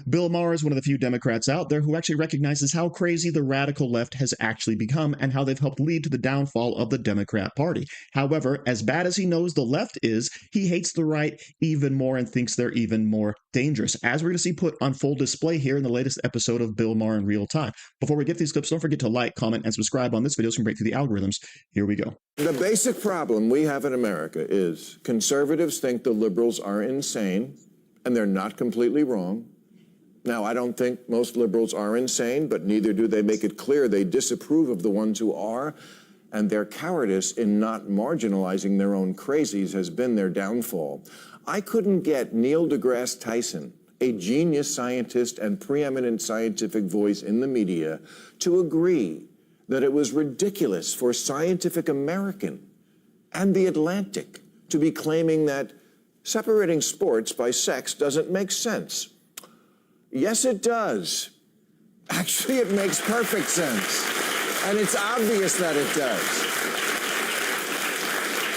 Bill Maher is one of the few Democrats out there who actually recognizes how crazy the radical left has actually become and how they've helped lead to the downfall of the Democrat Party. However, as bad as he knows the left is, he hates the right even more and thinks they're even more dangerous, as we're going to see put on full display here in the latest episode of Bill Maher in Real Time. Before we get these clips, don't forget to like, comment, and subscribe on this video so we can break through the algorithms. Here we go. The basic problem we have in America is conservatives think the liberals are insane, and they're not completely wrong. Now, I don't think most liberals are insane, but neither do they make it clear they disapprove of the ones who are, and their cowardice in not marginalizing their own crazies has been their downfall. I couldn't get Neil deGrasse Tyson, a genius scientist and preeminent scientific voice in the media, to agree that it was ridiculous for Scientific American and The Atlantic to be claiming that separating sports by sex doesn't make sense. Yes, it does. Actually, it makes perfect sense. And it's obvious that it does.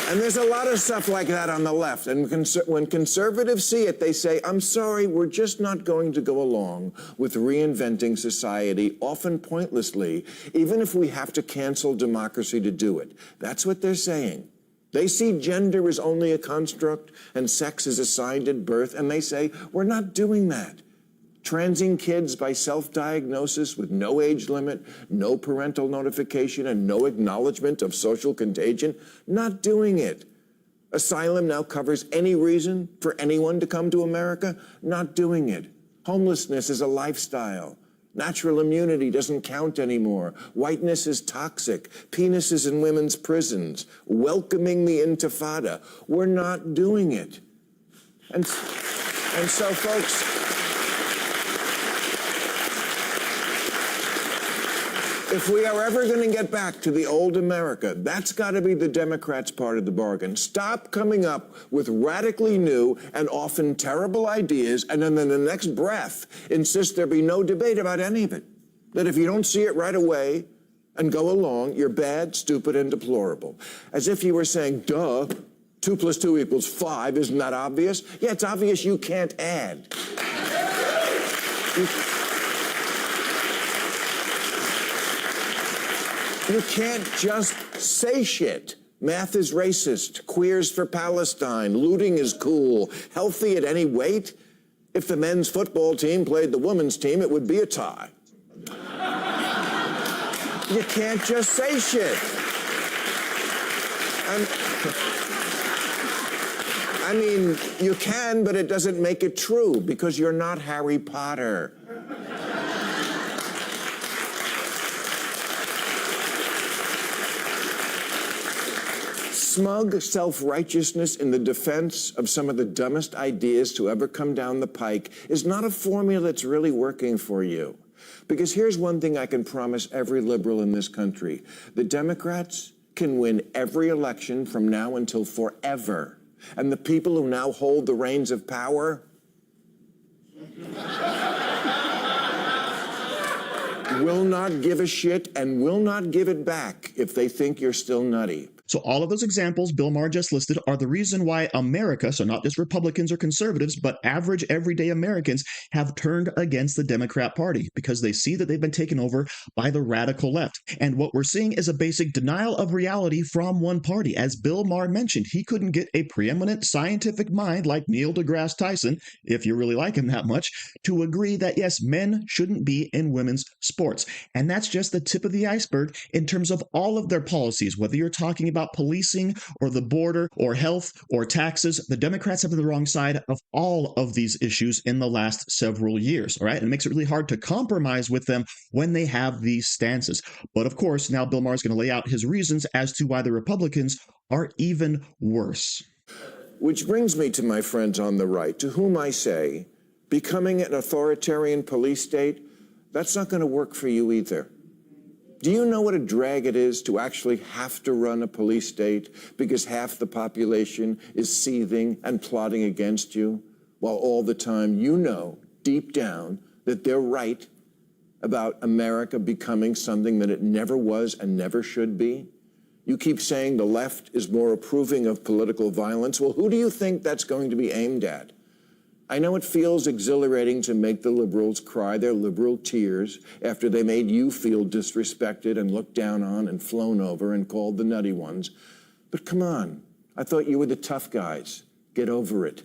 And there's a lot of stuff like that on the left. And when conservatives see it, they say, I'm sorry, we're just not going to go along with reinventing society, often pointlessly, even if we have to cancel democracy to do it. That's what they're saying. They see gender as only a construct and sex as assigned at birth, and they say, we're not doing that. Transing kids by self-diagnosis with no age limit, no parental notification, and no acknowledgement of social contagion, not doing it. Asylum now covers any reason for anyone to come to America, not doing it. Homelessness is a lifestyle. Natural immunity doesn't count anymore. Whiteness is toxic. Penises in women's prisons. Welcoming the Intifada. We're not doing it. And so, folks, if we are ever going to get back to the old America, that's got to be the Democrats' part of the bargain. Stop coming up with radically new and often terrible ideas, and then in the next breath insist there be no debate about any of it. That if you don't see it right away and go along, you're bad, stupid, and deplorable. As if you were saying, duh, 2 + 2 = 5, isn't that obvious? Yeah, it's obvious you can't add. You can't just say shit. Math is racist. Queers for Palestine. Looting is cool. Healthy at any weight. If the men's football team played the women's team, it would be a tie. You can't just say shit. I mean, you can, but it doesn't make it true because you're not Harry Potter. Smug self-righteousness in the defense of some of the dumbest ideas to ever come down the pike is not a formula that's really working for you. Because here's one thing I can promise every liberal in this country. The Democrats can win every election from now until forever. And the people who now hold the reins of power will not give a shit and will not give it back if they think you're still nutty. So all of those examples Bill Maher just listed are the reason why America, so not just Republicans or conservatives, but average everyday Americans have turned against the Democrat Party because they see that they've been taken over by the radical left. And what we're seeing is a basic denial of reality from one party. As Bill Maher mentioned, he couldn't get a preeminent scientific mind like Neil deGrasse Tyson, if you really like him that much, to agree that yes, men shouldn't be in women's sports. And that's just the tip of the iceberg in terms of all of their policies, whether you're talking about policing or the border or health or taxes. The Democrats have been the wrong side of all of these issues in the last several years. All right. And it makes it really hard to compromise with them when they have these stances. But of course, now Bill Maher is going to lay out his reasons as to why the Republicans are even worse. Which brings me to my friends on the right, to whom I say, becoming an authoritarian police state, that's not going to work for you either. Do you know what a drag it is to actually have to run a police state because half the population is seething and plotting against you, while all the time you know, deep down, that they're right about America becoming something that it never was and never should be? You keep saying the left is more approving of political violence. Well, who do you think that's going to be aimed at? I know it feels exhilarating to make the liberals cry their liberal tears after they made you feel disrespected and looked down on and flown over and called the nutty ones. But come on, I thought you were the tough guys. Get over it.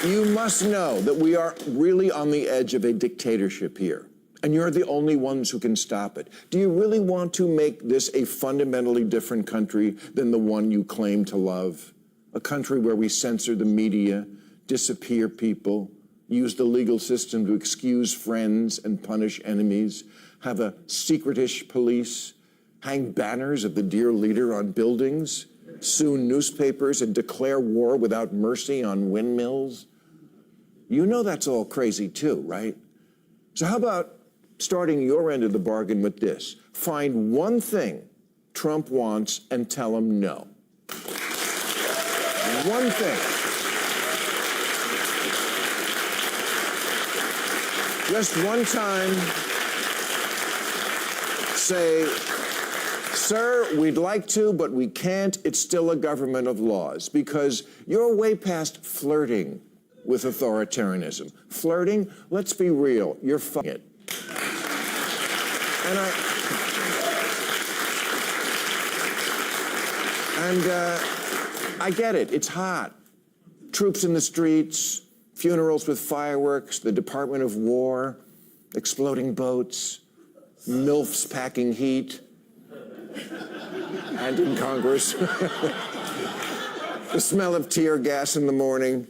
You must know that we are really on the edge of a dictatorship here, and you're the only ones who can stop it. Do you really want to make this a fundamentally different country than the one you claim to love? A country where we censor the media, disappear people, use the legal system to excuse friends and punish enemies, have a secretish police, hang banners of the dear leader on buildings, sue newspapers, and declare war without mercy on windmills? You know that's all crazy too, right? So how about starting your end of the bargain with this? Find one thing Trump wants and tell him no. One thing. Just one time, say, sir, we'd like to, but we can't. It's still a government of laws, because you're way past flirting with authoritarianism. Flirting, let's be real, you're fucking it. I get it, it's hot. Troops in the streets, funerals with fireworks, the Department of War, exploding boats, MILFs packing heat, and in Congress. The smell of tear gas in the morning,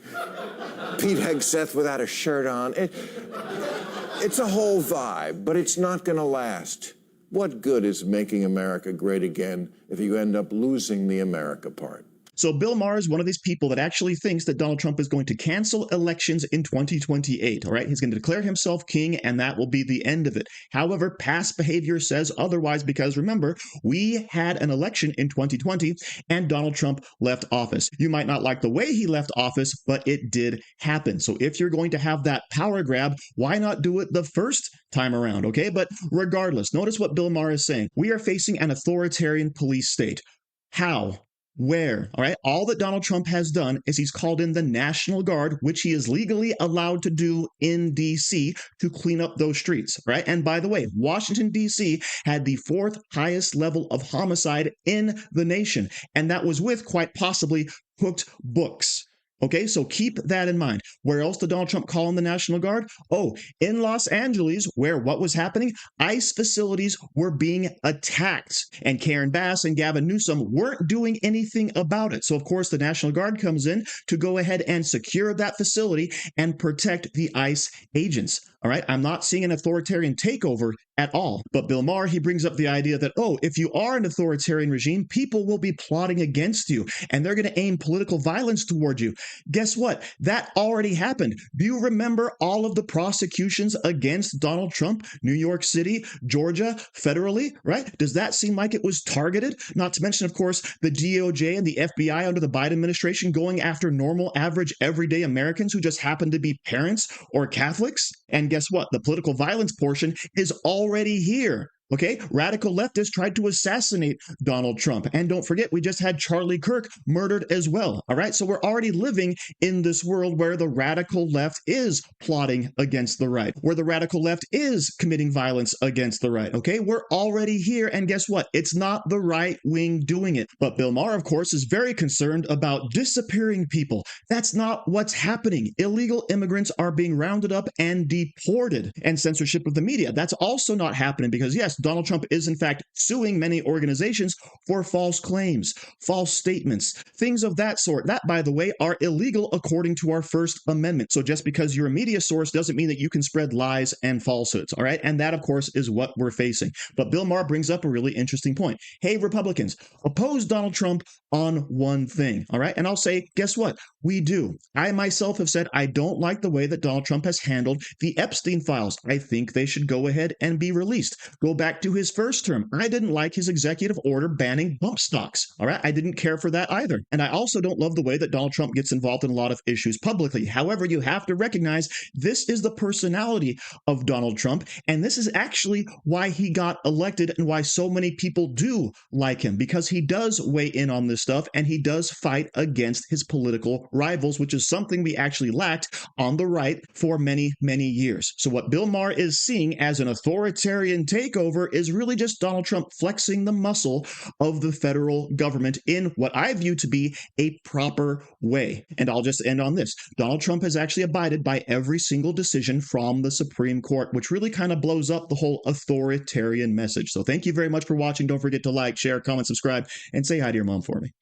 Pete Hegseth without a shirt on. It's a whole vibe, but it's not going to last. What good is making America great again if you end up losing the America part? So Bill Maher is one of these people that actually thinks that Donald Trump is going to cancel elections in 2028, all right? He's going to declare himself king, and that will be the end of it. However, past behavior says otherwise, because remember, we had an election in 2020, and Donald Trump left office. You might not like the way he left office, but it did happen. So if you're going to have that power grab, why not do it the first time around, okay? But regardless, notice what Bill Maher is saying. We are facing an authoritarian police state. How? Where? All right. All that Donald Trump has done is he's called in the National Guard, which he is legally allowed to do in D.C. to clean up those streets. Right. And by the way, Washington, D.C. had the fourth highest level of homicide in the nation. And that was with quite possibly cooked books. Okay, so keep that in mind. Where else did Donald Trump call in the National Guard? Oh, in Los Angeles, where what was happening? ICE facilities were being attacked. And Karen Bass and Gavin Newsom weren't doing anything about it. So, of course, the National Guard comes in to go ahead and secure that facility and protect the ICE agents. All right, I'm not seeing an authoritarian takeover at all. But Bill Maher, he brings up the idea that, oh, if you are an authoritarian regime, people will be plotting against you and they're going to aim political violence toward you. Guess what? That already happened. Do you remember all of the prosecutions against Donald Trump? New York City, Georgia, federally, right? Does that seem like it was targeted? Not to mention, of course, the DOJ and the FBI under the Biden administration going after normal, average, everyday Americans who just happen to be parents or Catholics. And guess what? The political violence portion is already here. Okay, radical leftists tried to assassinate Donald Trump. And don't forget, we just had Charlie Kirk murdered as well. All right, so we're already living in this world where the radical left is plotting against the right, where the radical left is committing violence against the right. Okay, we're already here. And guess what? It's not the right wing doing it. But Bill Maher, of course, is very concerned about disappearing people. That's not what's happening. Illegal immigrants are being rounded up and deported. And censorship of the media. That's also not happening because, yes, Donald Trump is, in fact, suing many organizations for false claims, false statements, things of that sort. That, by the way, are illegal according to our First Amendment. So just because you're a media source doesn't mean that you can spread lies and falsehoods, all right? And that, of course, is what we're facing. But Bill Maher brings up a really interesting point. Hey, Republicans, oppose Donald Trump on one thing, all right? And I'll say, guess what? We do. I myself have said I don't like the way that Donald Trump has handled the Epstein files. I think they should go ahead and be released. Go back back to his first term. I didn't like his executive order banning bump stocks. All right. I didn't care for that either. And I also don't love the way that Donald Trump gets involved in a lot of issues publicly. However, you have to recognize this is the personality of Donald Trump. And this is actually why he got elected and why so many people do like him, because he does weigh in on this stuff and he does fight against his political rivals, which is something we actually lacked on the right for many, many years. So what Bill Maher is seeing as an authoritarian takeover is really just Donald Trump flexing the muscle of the federal government in what I view to be a proper way. And I'll just end on this. Donald Trump has actually abided by every single decision from the Supreme Court, which really kind of blows up the whole authoritarian message. So thank you very much for watching. Don't forget to like, share, comment, subscribe, and say hi to your mom for me.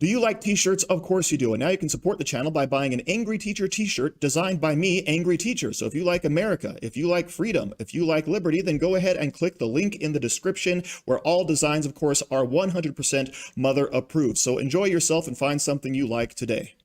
Do you like t-shirts? Of course you do. And now you can support the channel by buying an Angry Teacher t-shirt designed by me, Angry Teacher. So if you like America, if you like freedom, if you like liberty, then go ahead and click the link in the description, where all designs, of course, are 100% mother approved. So enjoy yourself and find something you like today.